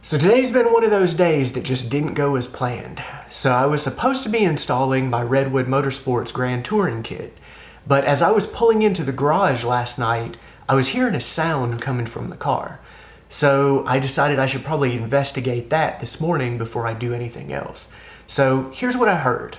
So today's been one of those days that just didn't go as planned. So I was supposed to be installing my Redwood Motorsports Grand Touring kit, but as I was pulling into the garage last night, I was hearing a sound coming from the car. So I decided I should probably investigate that this morning before I do anything else. So here's what I heard.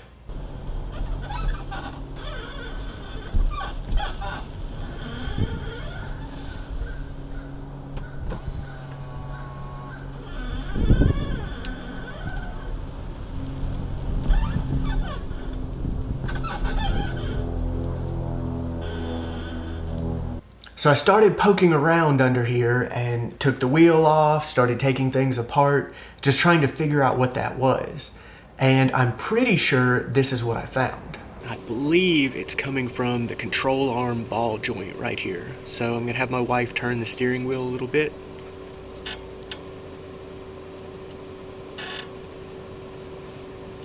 So I started poking around under here and took the wheel off, started taking things apart, just trying to figure out what that was. And I'm pretty sure this is what I found. I believe it's coming from the control arm ball joint right here. So I'm gonna have my wife turn the steering wheel a little bit.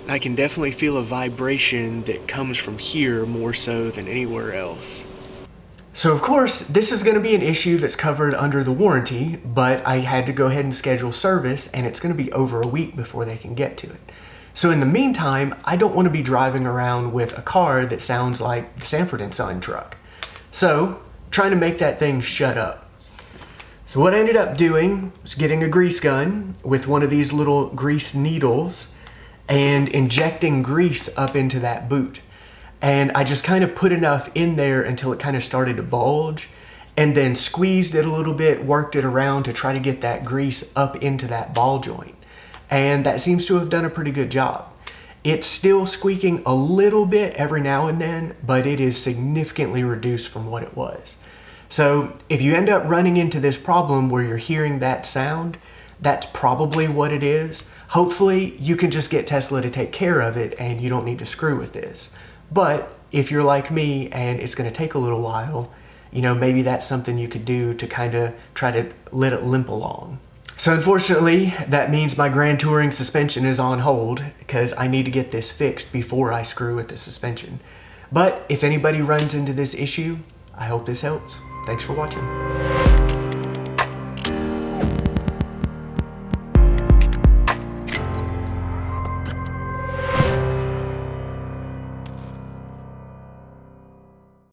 I can definitely feel a vibration that comes from here more so than anywhere else. So of course, this is going to be an issue that's covered under the warranty, but I had to go ahead and schedule service, and it's going to be over a week before they can get to it. So in the meantime, I don't want to be driving around with a car that sounds like the Sanford & Son truck. So, trying to make that thing shut up. So what I ended up doing was getting a grease gun with one of these little grease needles and injecting grease up into that boot. And I just kind of put enough in there until it kind of started to bulge, and then squeezed it a little bit, worked it around to try to get that grease up into that ball joint. And that seems to have done a pretty good job. It's still squeaking a little bit every now and then, but it is significantly reduced from what it was. So if you end up running into this problem where you're hearing that sound, that's probably what it is. Hopefully you can just get Tesla to take care of it and you don't need to screw with this. But if you're like me and it's going to take a little while, you know, maybe that's something you could do to kind of try to let it limp along. So unfortunately, that means my Grand Touring suspension is on hold because I need to get this fixed before I screw with the suspension. But if anybody runs into this issue, I hope this helps. Thanks for watching.